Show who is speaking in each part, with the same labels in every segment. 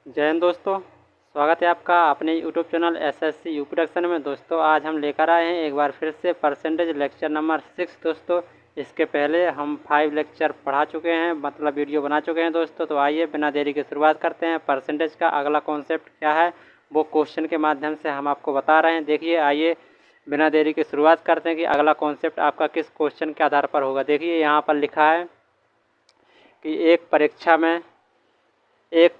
Speaker 1: जय हिंद दोस्तों। स्वागत है आपका अपने YouTube channel SSC UP production में। दोस्तों आज हम लेकर आए हैं एक बार फिर से परसेंटेज लेक्चर नंबर 6। दोस्तों इसके पहले हम 5 लेक्चर पढ़ा चुके हैं, मतलब वीडियो बना चुके हैं दोस्तों। तो आइए बिना देरी के शुरुआत करते हैं। परसेंटेज का अगला कॉन्सेप्ट क्या है वो क्वेश्चन के माध्यम से हम आपको बता रहे हैं। देखिए आइए बिना देरी की शुरुआत करते हैं कि अगला कॉन्सेप्ट आपका किस क्वेश्चन के आधार पर होगा। देखिए यहाँ पर लिखा है कि एक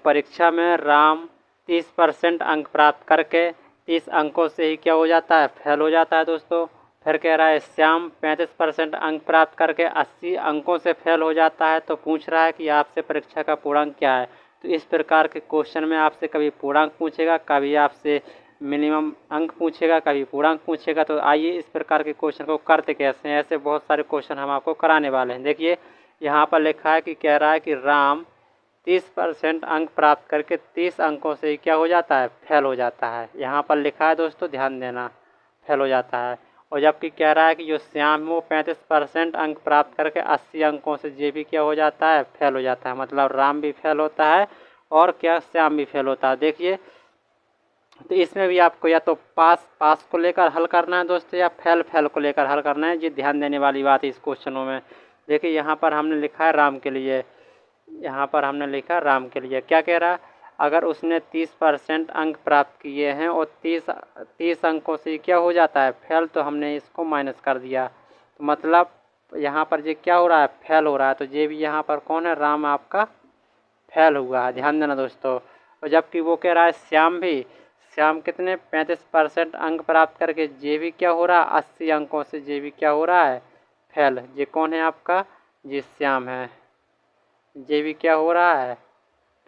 Speaker 1: परीक्षा में राम 30% अंक प्राप्त करके 30 अंकों से ही क्या हो जाता है, फेल हो जाता है दोस्तों। फिर कह रहा है श्याम 35% अंक प्राप्त करके 80 अंकों से फेल हो जाता है। तो पूछ रहा है कि आपसे परीक्षा का पूर्णांक क्या है। तो इस प्रकार के क्वेश्चन में आपसे कभी पूर्णांक पूछेगा, कभी आपसे मिनिमम अंक पूछेगा, कभी पूर्णांक पूछेगा। तो आइए इस प्रकार के क्वेश्चन को करते कैसे हैं, ऐसे बहुत सारे क्वेश्चन हम आपको कराने वाले हैं। देखिए यहाँ पर लिखा है कि कह रहा है कि राम 30% अंक प्राप्त करके 30 अंकों से क्या हो जाता है, फेल हो जाता है। यहाँ पर लिखा है दोस्तों, ध्यान देना, फेल हो जाता है। और जबकि कह रहा है कि जो श्याम है वो 35% अंक प्राप्त करके 80 अंकों से ये भी क्या हो जाता है, फेल हो जाता है। मतलब राम भी फेल होता है और क्या श्याम भी फेल होता है। देखिए तो इसमें भी आपको या तो पास को लेकर हल करना है दोस्तों, या फेल को लेकर हल करना है। ये ध्यान देने वाली बात है इस क्वेश्चनों में। देखिए यहाँ पर हमने लिखा है राम के लिए, यहाँ पर हमने लिखा राम के लिए क्या कह रहा है, अगर उसने 30% अंक प्राप्त किए हैं और 30 अंकों से क्या हो जाता है, फेल, तो हमने इसको माइनस कर दिया। तो मतलब यहाँ पर ये क्या हो रहा है, फेल हो रहा है। तो ये भी यहाँ पर कौन है, राम आपका फेल हुआ है, ध्यान देना दोस्तों। और जबकि वो कह रहा है श्याम कितने 35% अंक प्राप्त करके ये भी क्या हो रहा है, 80 अंकों से ये भी क्या हो रहा है, फेल। ये कौन है आपका, ये श्याम है। ये भी क्या हो रहा है,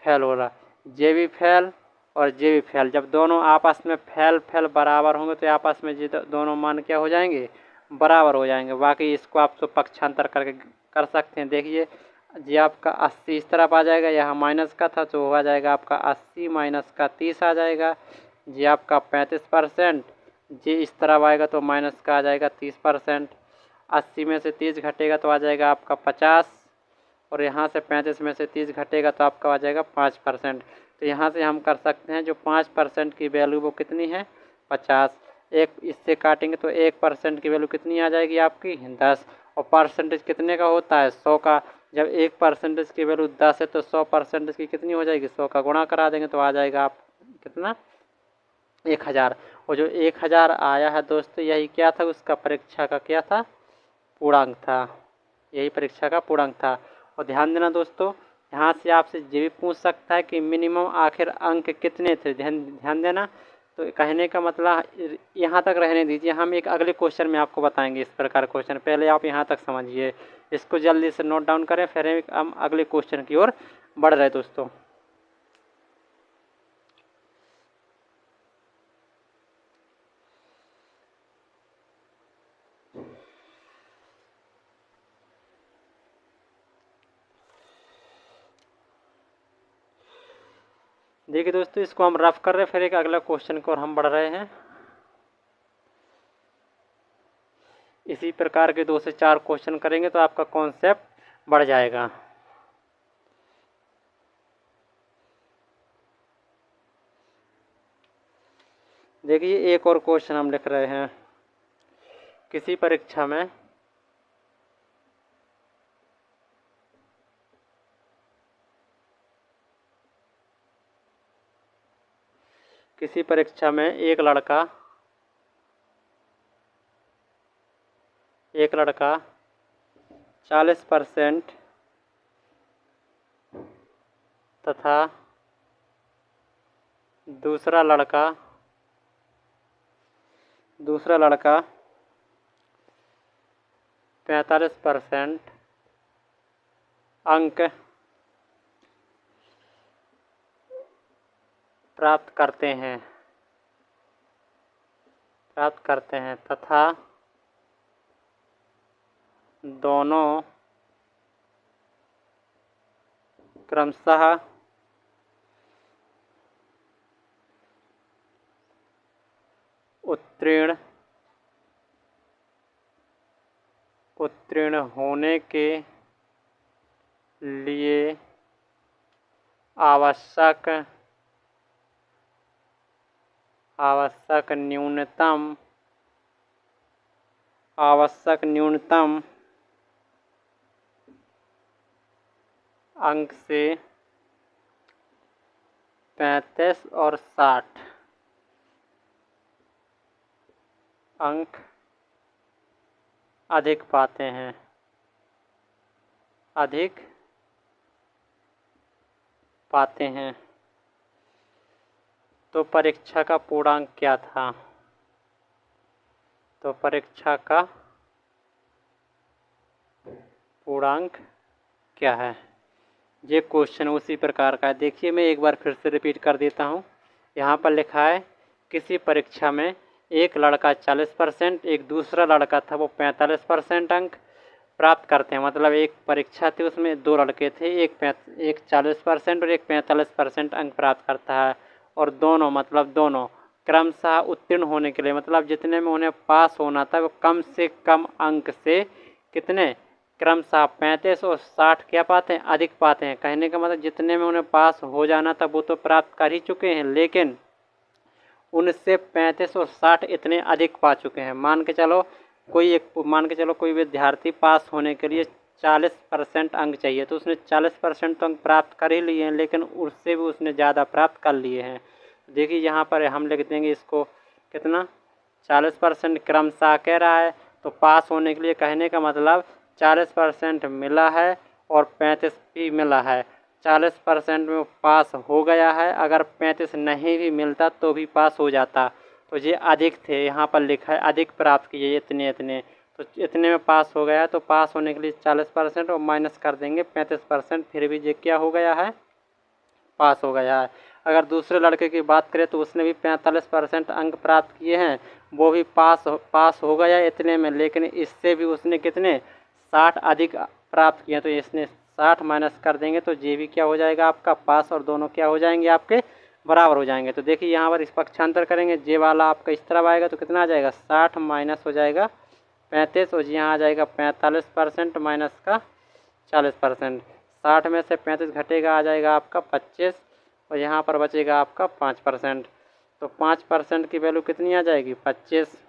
Speaker 1: फेल हो रहा है। ये भी फेल और ये भी फेल। जब दोनों आपस में फेल बराबर होंगे तो आपस में ये दोनों मान क्या हो जाएंगे, बराबर हो जाएंगे। बाकी इसको आप तो पक्षांतर करके कर सकते हैं। देखिए ये आपका 80 इस तरफ आ जाएगा, यहाँ माइनस का था तो आ जाएगा आपका 80 माइनस का 30 आ जाएगा। ये आपका 35%, ये इस तरफ आएगा तो माइनस का आ जाएगा 30%। 80 में से 30 घटेगा तो आ जाएगा आपका 50, और यहाँ से 35 में से 30 घटेगा तो आपका आ जाएगा 5%। तो यहाँ से हम कर सकते हैं जो 5% की वैल्यू वो कितनी है, 50। एक इससे काटेंगे तो 1% की वैल्यू कितनी आ जाएगी आपकी, 10। और परसेंटेज कितने का होता है, 100 का। जब 1% की वैल्यू 10 है तो 100% की कितनी हो जाएगी, 100 का गुणा करा देंगे तो आ जाएगा आप कितना, 1000। और जो 1000 आया है दोस्तों, यही क्या था, उसका परीक्षा का क्या था, पूर्णांक था। यही परीक्षा का पूर्णांक था। और ध्यान देना दोस्तों, यहाँ से आपसे ये भी पूछ सकता है कि मिनिमम आखिर अंक कितने थे। ध्यान ध्यान देना। तो कहने का मतलब यहाँ तक रहने दीजिए, हम एक अगले क्वेश्चन में आपको बताएंगे इस प्रकार क्वेश्चन। पहले आप यहाँ तक समझिए, इसको जल्दी से नोट डाउन करें, फिर हम अगले क्वेश्चन की ओर बढ़ रहे दोस्तों। देखिए दोस्तों, इसको हम रफ कर रहे हैं, फिर एक अगला क्वेश्चन की ओर हम बढ़ रहे हैं। इसी प्रकार के 2 से 4 क्वेश्चन करेंगे तो आपका कॉन्सेप्ट बढ़ जाएगा। देखिए एक और क्वेश्चन हम लिख रहे हैं। किसी परीक्षा में एक लड़का 40% तथा दूसरा लड़का 45% अंक प्राप्त करते हैं तथा दोनों क्रमशः उत्तीर्ण होने के लिए आवश्यक आवश्यक न्यूनतम अंक से 35 और 60 अंक अधिक पाते हैं। तो परीक्षा का पूर्णांक क्या था? तो परीक्षा का पूर्णांक क्या है? ये क्वेश्चन उसी प्रकार का है। देखिए मैं एक बार फिर से रिपीट कर देता हूँ। यहाँ पर लिखा है किसी परीक्षा में एक लड़का 40%, एक दूसरा लड़का था वो 45% अंक प्राप्त करते हैं। मतलब एक परीक्षा थी उसमें 2 लड़के थे, एक 40% और एक 45% अंक प्राप्त करता है। और दोनों क्रमशः उत्तीर्ण होने के लिए, मतलब जितने में उन्हें पास होना था वो कम से कम अंक से कितने क्रमशः 35 और 60 क्या पाते हैं? अधिक पाते हैं। कहने का मतलब जितने में उन्हें पास हो जाना था वो तो प्राप्त कर ही चुके हैं, लेकिन उनसे 35 और 60 इतने अधिक पा चुके हैं। मान के चलो कोई विद्यार्थी पास होने के लिए 40% अंक चाहिए, तो उसने 40% तो अंक प्राप्त कर ही लिए हैं, लेकिन उससे भी उसने ज़्यादा प्राप्त कर लिए हैं। देखिए यहाँ पर हम लिख देंगे इसको कितना 40% क्रमशः कह रहा है, तो पास होने के लिए कहने का मतलब 40% मिला है और 35 भी मिला है। 40% में पास हो गया है, अगर 35 नहीं भी मिलता तो भी पास हो जाता। तो ये अधिक थे, यहाँ पर लिखा है अधिक प्राप्त किए इतने, तो इतने में पास हो गया। तो पास होने के लिए 40% और माइनस कर देंगे 35%, फिर भी ये क्या हो गया है? पास हो गया है। अगर दूसरे लड़के की बात करें तो उसने भी 45% अंक प्राप्त किए हैं, वो भी पास हो गया इतने में, लेकिन इससे भी उसने कितने 60 अधिक प्राप्त किए। तो इसने 60 माइनस कर देंगे तो ये भी क्या हो जाएगा आपका? पास। और दोनों क्या हो जाएंगे आपके? बराबर हो जाएंगे। तो देखिए यहाँ पर इस पक्षांतर करेंगे, जे वाला आपका इस तरफ आएगा तो कितना आ जाएगा? 60 माइनस हो जाएगा 35 और यहाँ आ जाएगा 45% माइनस का 40%। 60 में से 35 घटेगा, आ जाएगा आपका 25 और यहाँ पर बचेगा आपका 5%। तो 5% की वैल्यू कितनी आ जाएगी? 25।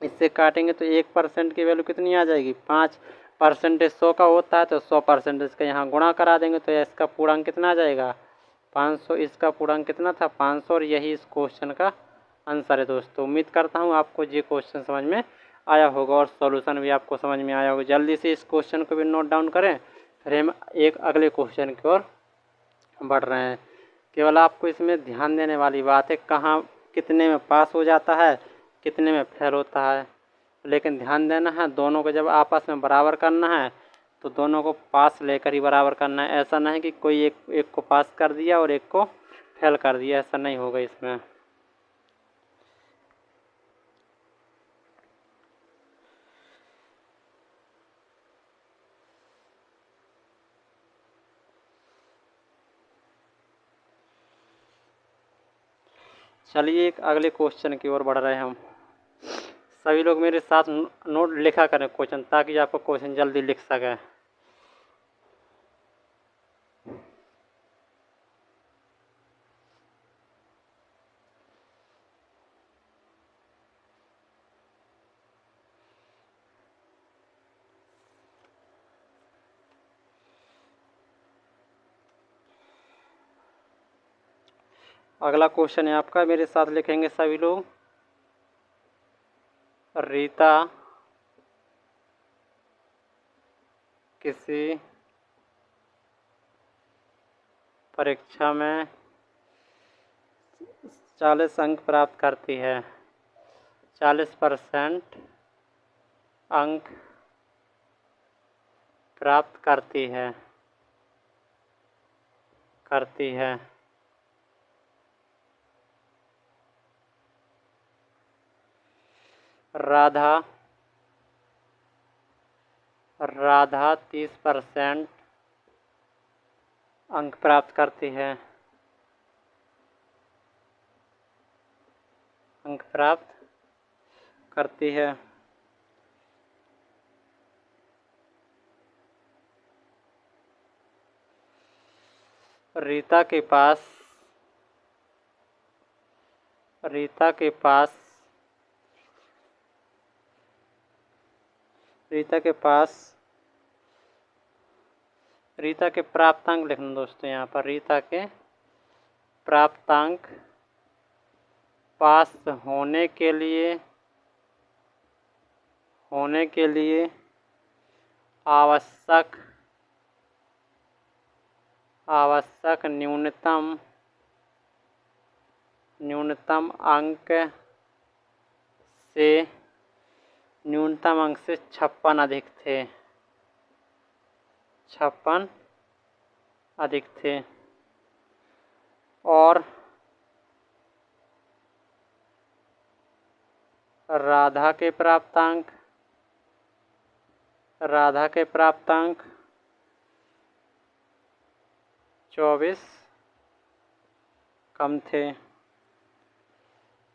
Speaker 1: इससे काटेंगे तो 1% की वैल्यू कितनी आ जाएगी? 5%। 100 का होता है तो 100% इसका यहाँ गुणा करा देंगे तो इसका पूर्णांक कितना आ जाएगा? 500। इसका पूर्णांक कितना था? 500। और यही इस क्वेश्चन का आंसर है दोस्तों। उम्मीद करता हूँ आपको ये क्वेश्चन समझ में आया होगा और सॉल्यूशन भी आपको समझ में आया होगा। जल्दी से इस क्वेश्चन को भी नोट डाउन करें, फिर हम एक अगले क्वेश्चन की ओर बढ़ रहे हैं। केवल आपको इसमें ध्यान देने वाली बात है कहाँ कितने में पास हो जाता है, कितने में फेल होता है। लेकिन ध्यान देना है, दोनों को जब आपस में बराबर करना है तो दोनों को पास लेकर ही बराबर करना है। ऐसा नहीं कि कोई एक को पास कर दिया और एक को फेल कर दिया, ऐसा नहीं होगा इसमें। चलिए एक अगले क्वेश्चन की ओर बढ़ रहे हैं हम। सभी लोग मेरे साथ नोट लिखा करें क्वेश्चन, ताकि आपको क्वेश्चन जल्दी लिख सकें। अगला क्वेश्चन है आपका, मेरे साथ लिखेंगे सभी लोग। रीता किसी परीक्षा में 40 अंक प्राप्त करती है, 40% अंक प्राप्त करती है। राधा 30% अंक प्राप्त करती है। रीता के पास रीता के पास रीता के प्राप्तांक लिखना दोस्तों। यहाँ पर रीता के प्राप्तांक पास होने के लिए आवश्यक न्यूनतम अंक से 56 अधिक थे और राधा के प्राप्तांक 24 कम थे।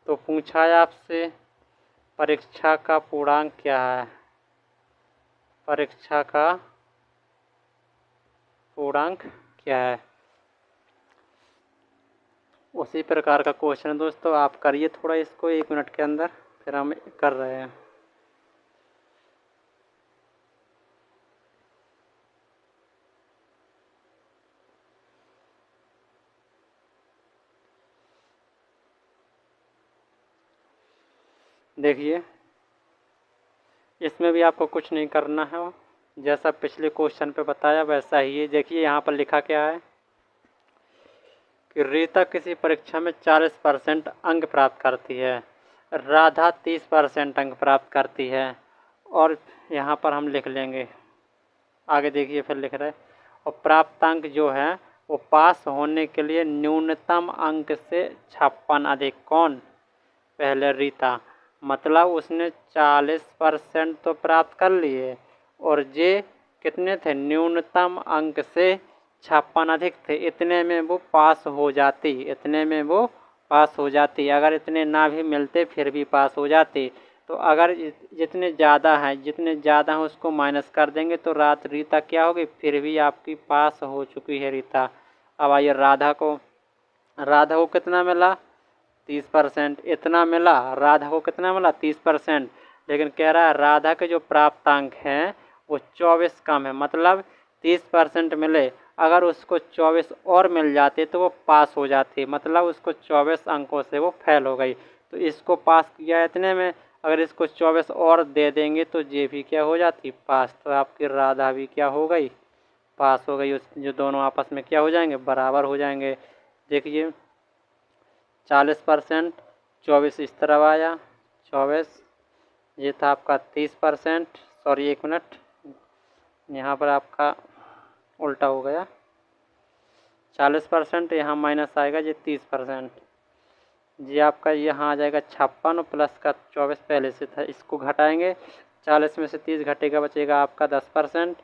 Speaker 1: तो पूछा है आपसे परीक्षा का पूर्णांक क्या है। परीक्षा का पूर्णांक क्या है। उसी प्रकार का क्वेश्चन है दोस्तों, आप करिए थोड़ा इसको 1 मिनट के अंदर, फिर हम कर रहे हैं। देखिए इसमें भी आपको कुछ नहीं करना है, जैसा पिछले क्वेश्चन पे बताया वैसा ही है। देखिए यहाँ पर लिखा क्या है कि रीता किसी परीक्षा में 40% अंक प्राप्त करती है, राधा 30% अंक प्राप्त करती है। और यहाँ पर हम लिख लेंगे, आगे देखिए फिर लिख रहे हैं, और प्राप्तांक जो है वो पास होने के लिए न्यूनतम अंक से 56 अधिक। कौन? पहले रीता, मतलब उसने 40% तो प्राप्त कर लिए और ये कितने थे? न्यूनतम अंक से 56 अधिक थे। इतने में वो पास हो जाती, अगर इतने ना भी मिलते फिर भी पास हो जाती। तो अगर जितने ज़्यादा हैं उसको माइनस कर देंगे तो रीता क्या होगी? फिर भी आपकी पास हो चुकी है रीता। अब आइए राधा को कितना मिला? 30%। इतना मिला, राधा को कितना मिला? 30%। लेकिन कह रहा है राधा के जो प्राप्तांक हैं वो 24 कम है, मतलब 30% मिले, अगर उसको 24 और मिल जाते तो वो पास हो जाती, मतलब उसको 24 अंकों से वो फेल हो गई। तो इसको पास किया इतने में, अगर इसको 24 और दे देंगे तो ये भी क्या हो जाती? पास। तो आपकी राधा भी क्या हो गई? पास हो गई। जो दोनों आपस में क्या हो जाएंगे? बराबर हो जाएंगे। देखिए 40%, 24 इस तरफ आया, 24 ये था आपका 30%, सॉरी 1 मिनट, यहाँ पर आपका उल्टा हो गया। 40% यहाँ माइनस आएगा, ये 30%, ये आपका यहाँ आ जाएगा 56 और प्लस का 24 पहले से था, इसको घटाएंगे। 40 में से 30 घटेगा, बचेगा आपका 10%।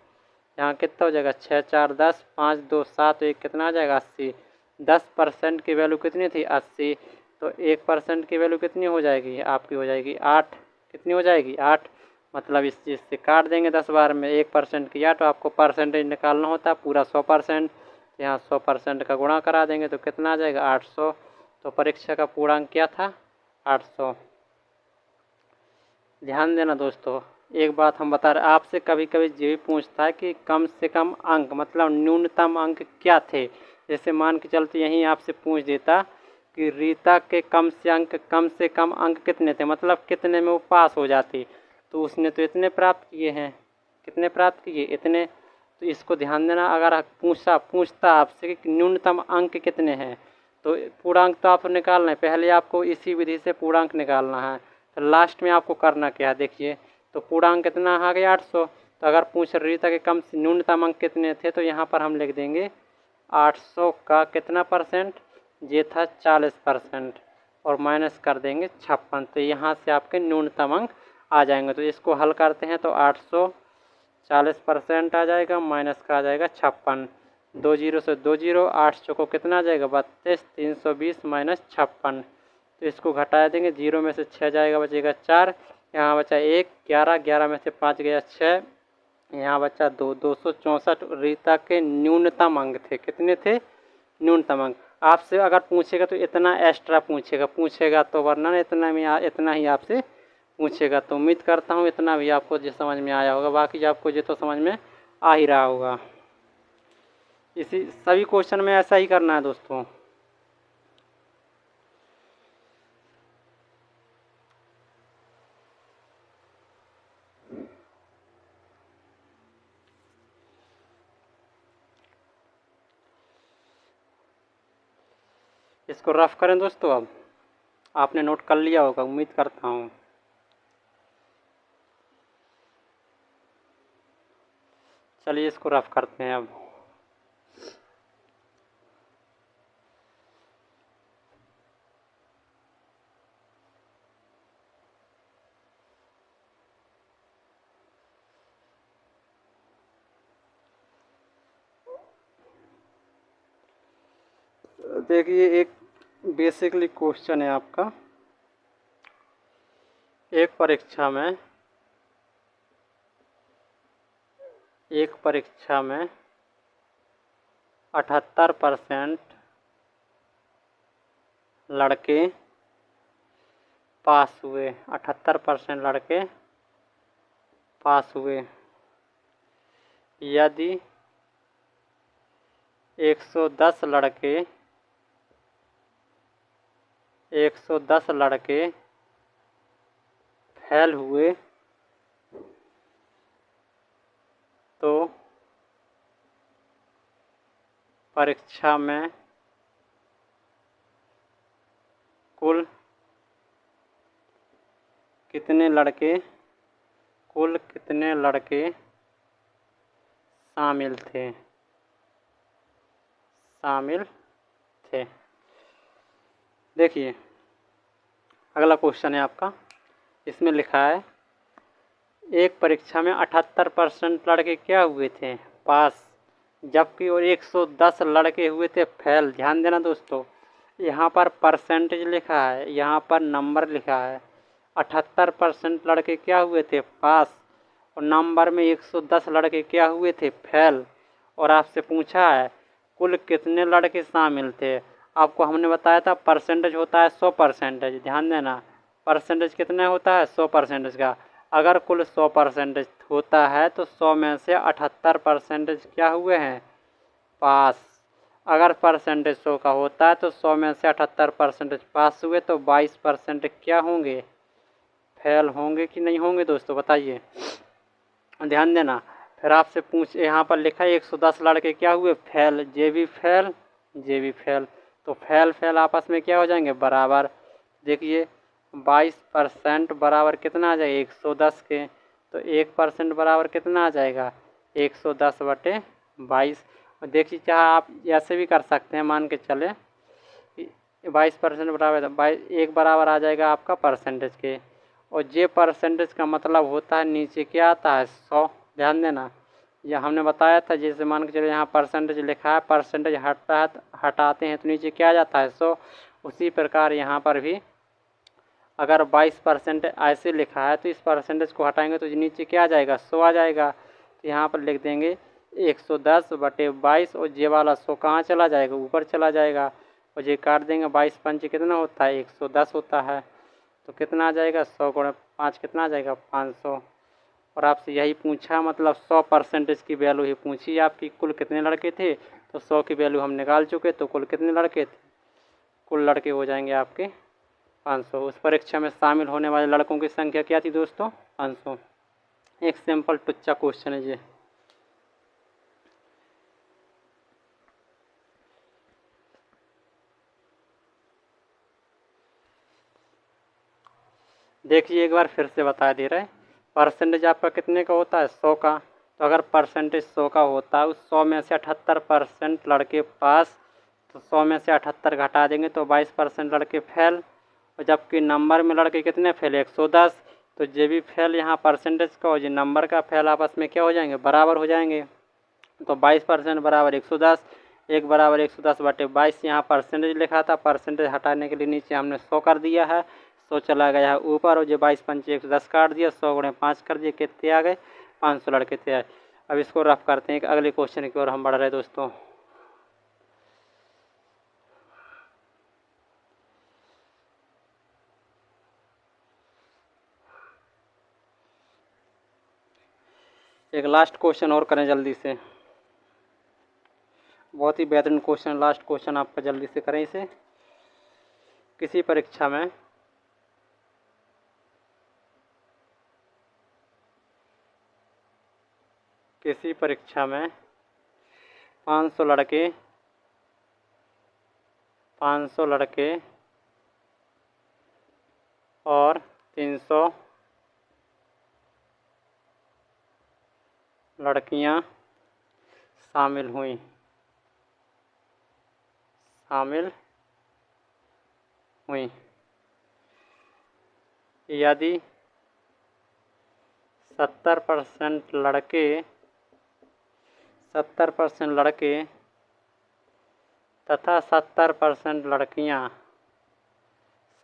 Speaker 1: यहाँ कितना हो जाएगा? 6 4 10, 5 2 7, 1 कितना आ जाएगा? 80। 10% की वैल्यू कितनी थी? 80। तो 1% की वैल्यू कितनी हो जाएगी? आपकी हो जाएगी 8। कितनी हो जाएगी? 8। मतलब इस चीज़ से काट देंगे 10 बार में 1% किया तो आपको परसेंटेज निकालना होता है पूरा 100%। यहाँ 100% का गुणा करा देंगे तो कितना आ जाएगा? 800। तो परीक्षा का पूर्णांक क्या था? 800। ध्यान देना दोस्तों, एक बात हम बता रहे, आपसे कभी कभी ये भी पूछता है कि कम से कम अंक, मतलब न्यूनतम अंक क्या थे। जैसे मान के चलते यहीं आपसे पूछ देता कि रीता के कम से कम अंक कितने थे, मतलब कितने में वो पास हो जाती, तो उसने तो इतने प्राप्त किए हैं। कितने प्राप्त किए? इतने। तो इसको ध्यान देना, अगर पूछता आपसे कि न्यूनतम अंक कितने हैं, तो पूर्णांक तो आपको निकालना है, पहले आपको इसी विधि से पूर्णांक निकालना है। तो लास्ट में आपको करना क्या है? देखिए, तो पूर्णांक कितना आ गया? 800। तो अगर पूछ रीता के कम से न्यूनतम अंक कितने थे, तो यहाँ पर हम लिख देंगे 800 का कितना परसेंट? ये था 40%, और माइनस कर देंगे 56। तो यहाँ से आपके न्यूनतम अंक आ जाएंगे। तो इसको हल करते हैं तो 800 40% आ जाएगा, माइनस का आ जाएगा 56। 2 जीरो से 2 जीरो, 8 चौको कितना आ जाएगा? 32। 320 माइनस 56। तो इसको घटा देंगे, 0 में से 6 जाएगा, बचेगा 4। यहाँ बचा 1, 11, 11 में से 5 गया 6, यहाँ बचा 2, 264 रीता के न्यूनतम अंक थे। कितने थे? न्यूनतम अंक। आपसे अगर पूछेगा तो इतना एक्स्ट्रा पूछेगा तो, वरना इतना ही आपसे पूछेगा। तो उम्मीद करता हूँ इतना भी आपको जो समझ में आया होगा, बाकी आपको जो तो समझ में आ ही रहा होगा। इसी सभी क्वेश्चन में ऐसा ही करना है दोस्तों। इसको रफ करें दोस्तों। अब आपने नोट कर लिया होगा, उम्मीद करता हूँ। चलिए इसको रफ करते हैं अब। देखिए एक बेसिकली क्वेश्चन है आपका। एक परीक्षा में 78% लड़के पास हुए। 78% लड़के पास हुए। यदि 110 लड़के फेल हुए तो परीक्षा में कुल कितने लड़के शामिल थे। देखिए अगला क्वेश्चन है आपका। इसमें लिखा है एक परीक्षा में 78% लड़के क्या हुए थे, पास, जबकि और 110 लड़के हुए थे फेल। ध्यान देना दोस्तों, यहाँ पर परसेंटेज लिखा है, यहाँ पर नंबर लिखा है। 78% लड़के क्या हुए थे, पास, और नंबर में 110 लड़के क्या हुए थे, फेल। और आपसे पूछा है कुल कितने लड़के शामिल थे। आपको हमने बताया था परसेंटेज होता है 100%। ध्यान देना, परसेंटेज कितना होता है, 100% का। अगर कुल 100% होता है तो 100 में से 78% क्या हुए हैं, पास। अगर परसेंटेज 100 का होता है तो 100 में से 78% पास हुए तो 22% क्या होंगे, फेल होंगे कि नहीं होंगे दोस्तों, बताइए। ध्यान देना। फिर आपसे यहाँ पर लिखा है 110 लड़के क्या हुए, फेल। जे भी फेल। तो फेल आपस में क्या हो जाएंगे, बराबर। देखिए 22% बराबर कितना आ जाएगा, 110 के। तो 1% बराबर कितना आ जाएगा, 110/22। और देखिए चाहे आप ऐसे भी कर सकते हैं, मान के चले 22% बराबर एक बराबर आ जाएगा आपका परसेंटेज के। और जे परसेंटेज का मतलब होता है नीचे क्या आता है, 100। ध्यान देना, यह हमने बताया था। जैसे मान के चले यहाँ परसेंटेज लिखा है, परसेंटेज हटाते हैं तो नीचे क्या आ जाता है, 100। उसी प्रकार यहाँ पर भी अगर 22% ऐसे लिखा है तो इस परसेंटेज को हटाएंगे तो नीचे क्या आ जाएगा, 100 आ जाएगा। तो यहाँ पर लिख देंगे 110/22, और जे वाला 100 कहाँ चला जाएगा, ऊपर चला जाएगा। और ये काट देंगे, 22×5 कितना होता है, 110 होता है। तो कितना आ जाएगा, 100×5 कितना आ जाएगा, 500। और आपसे यही पूछा, मतलब 100% की वैल्यू ही पूछी आपकी, कुल कितने लड़के थे। तो 100 की वैल्यू हम निकाल चुके, तो कुल कितने लड़के थे, कुल लड़के हो जाएंगे आपके 500। उस परीक्षा में शामिल होने वाले लड़कों की संख्या क्या थी दोस्तों, 500। एक सिंपल टुच्चा क्वेश्चन है ये। देखिए एक बार फिर से बता दे रहे हैं, परसेंटेज आपका कितने का होता है, 100 का। तो अगर परसेंटेज 100 का होता है, उस 100 में से 78% लड़के पास, तो 100 में से 78 घटा देंगे तो 22% लड़के फेल। और जबकि नंबर में लड़के कितने फेल, 110। तो जे भी फेल यहाँ परसेंटेज का और जो नंबर का फेल आपस में क्या हो जाएंगे, बराबर हो जाएंगे। तो 22% बराबर 110, एक बराबर 110/22। यहाँ परसेंटेज लिखा था, परसेंटेज हटाने के लिए नीचे हमने 100 कर दिया है। 100 चला गया है ऊपर, और जो 22×5 110 काट दिया, 100×5 कर दिए, कितने आ गए, 500 लड़के थे। अब इसको रफ करते हैं, अगले क्वेश्चन की ओर हम बढ़ रहे दोस्तों। एक लास्ट क्वेश्चन और करें जल्दी से, बहुत ही बेहतरीन क्वेश्चन, लास्ट क्वेश्चन आपका, जल्दी से करें इसे। किसी परीक्षा में किसी परीक्षा में 500 लड़के और 300 लड़कियां शामिल हुई। यदि 70% लड़के तथा 70% लड़कियां,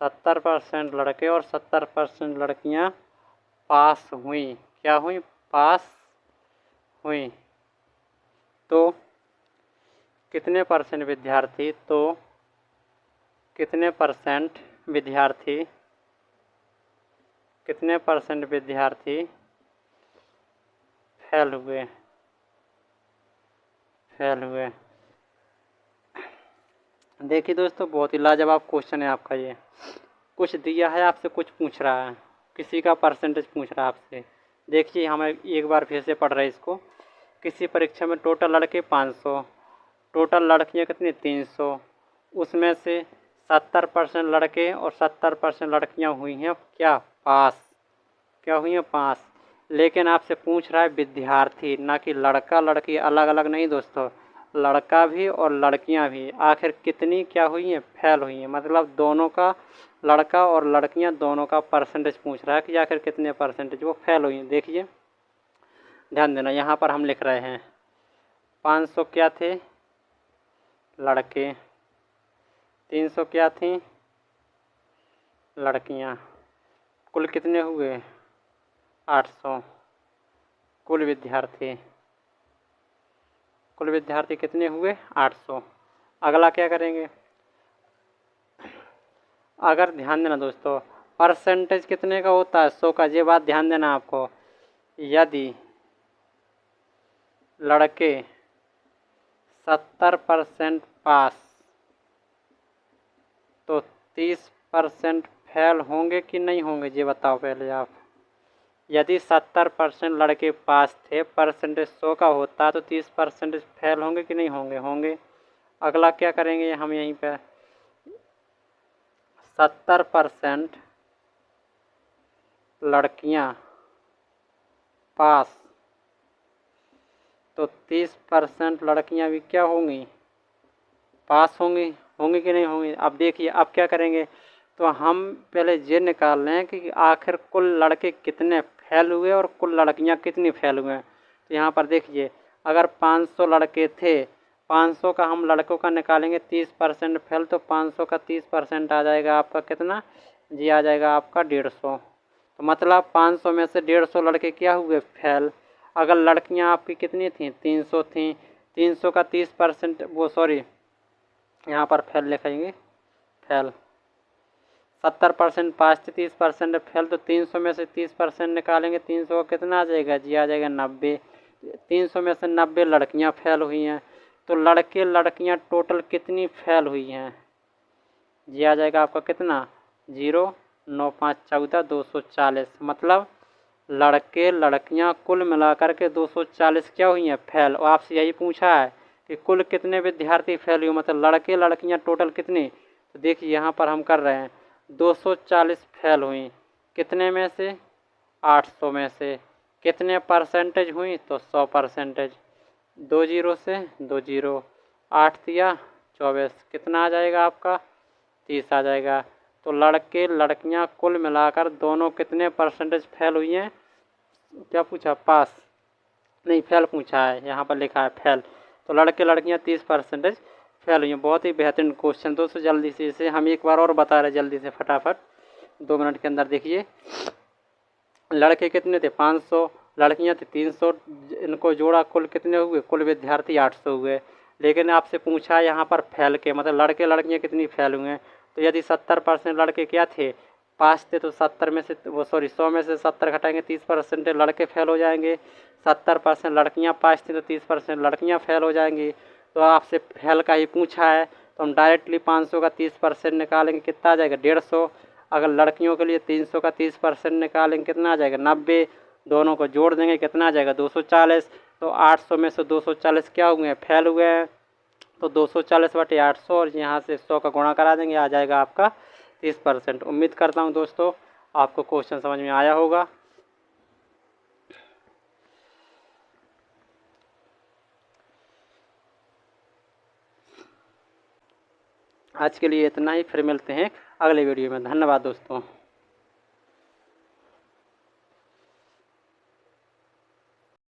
Speaker 1: 70% लड़के और 70% लड़कियां पास हुई। क्या हुई? पास हुई। तो कितने परसेंट विद्यार्थी फेल हुए। देखिए दोस्तों, बहुत ही लाजवाब क्वेश्चन है आपका ये। कुछ दिया है आपसे, कुछ पूछ रहा है, किसी का परसेंटेज पूछ रहा है आपसे। देखिए, हम एक बार फिर से पढ़ रहे हैं इसको। किसी परीक्षा में टोटल लड़के 500, टोटल लड़कियां कितनी? 300। उसमें से 70% लड़के और 70% लड़कियां हुई हैं क्या? पास। क्या हुई हैं? पास। लेकिन आपसे पूछ रहा है विद्यार्थी, ना कि लड़का लड़की अलग अलग नहीं दोस्तों, लड़का भी और लड़कियां भी। आखिर कितनी क्या हुई हैं? फेल हुई हैं। मतलब दोनों का, लड़का और लड़कियां दोनों का परसेंटेज पूछ रहा है कि आखिर कितने परसेंटेज वो फेल हुई हैं। देखिए, ध्यान देना, यहाँ पर हम लिख रहे हैं 500 क्या थे? लड़के। 300 क्या थी? लड़कियां। कुल कितने हुए? 800। कुल विद्यार्थी कितने हुए? 800। अगला क्या करेंगे? अगर ध्यान देना दोस्तों, परसेंटेज कितने का होता है? 100 का। ये बात ध्यान देना आपको। यदि लड़के 70% पास तो 30% फेल होंगे कि नहीं होंगे? ये बताओ पहले आप। यदि 70% लड़के पास थे, परसेंटेज 100 का होता, तो 30% फेल होंगे कि नहीं होंगे? होंगे। अगला क्या करेंगे हम यहीं पे? 70% लड़कियां पास तो 30% लड़कियां भी क्या होंगी? पास होंगी। होंगी कि नहीं होंगी? अब देखिए, अब क्या करेंगे? तो हम पहले ये निकाल लें कि आखिर कुल लड़के कितने फेल हुए और कुल लड़कियां कितनी फेल हुए। तो यहाँ पर देखिए, अगर 500 लड़के थे, 500 का हम लड़कों का निकालेंगे 30% फेल, तो 500 का 30% आ जाएगा आपका कितना? जी आ जाएगा आपका 150। तो मतलब 500 में से 150 लड़के क्या हुए? फेल। अगर लड़कियां आपकी कितनी थीं? 300 थीं। 300 का 30%, वो सॉरी, यहाँ पर फेल लिखेंगे। फेल 70% पास थे, 30% फेल, तो 300 में से 30% निकालेंगे। 300 का कितना आ जाएगा? जी आ जाएगा 90। 300 में से 90 लड़कियां फेल हुई हैं। तो लड़के लड़कियां टोटल कितनी फेल हुई हैं? जी आ जाएगा आपका कितना? 0, 9, 5, 14, 240। मतलब लड़के लड़कियां कुल मिलाकर के 240 क्या हुई हैं? फेल। और आपसे यही पूछा है कि कुल कितने विद्यार्थी फेल हुए, मतलब लड़के लड़कियां टोटल कितने। तो देखिए, यहाँ पर हम कर रहे हैं 240 फेल हुई। कितने में से? 800 में से। कितने परसेंटेज हुई? तो 100%। 2 जीरो से 2 जीरो, 8 दिया 24, कितना आ जाएगा आपका? 30 आ जाएगा। तो लड़के लड़कियां कुल मिलाकर दोनों कितने परसेंटेज फेल हुई हैं? क्या पूछा? पास नहीं, फेल पूछा है, यहाँ पर लिखा है फेल। तो लड़के लड़कियां 30% फेल हुई हैं। बहुत ही बेहतरीन क्वेश्चन दोस्तों। जल्दी से इसे हम एक बार और बता रहे, जल्दी से फटाफट 2 मिनट के अंदर। देखिए, लड़के कितने थे? 500, लड़कियां थी 300, इनको जोड़ा कुल कितने हुए? कुल विद्यार्थी 800 हुए। लेकिन आपसे पूछा यहाँ पर फेल के, मतलब लड़के लड़कियां कितनी फेल हुए हैं। तो यदि 70% लड़के क्या थे? पास थे तो 70 में से 100 में से 70 घटाएंगे 30% लड़के फेल हो जाएंगे। 70% लड़कियां पास थी तो 30% लड़कियां फेल हो जाएंगी। तो आपसे फेल का ही पूछा है तो हम डायरेक्टली 500 का 30% निकालेंगे, कितना आ जाएगा 150। अगर लड़कियों के लिए 300 का 30% निकालेंगे, कितना आ जाएगा 90। दोनों को जोड़ देंगे, कितना आ जाएगा 240। तो 800 में से 240 क्या हुए हैं, फेल हुए हैं। तो 240/800 और यहाँ से 100 का गुणा करा देंगे, आ जाएगा आपका 30%। उम्मीद करता हूँ दोस्तों आपको क्वेश्चन समझ में आया होगा। आज के लिए इतना ही, फिर मिलते हैं अगले वीडियो में। धन्यवाद दोस्तों।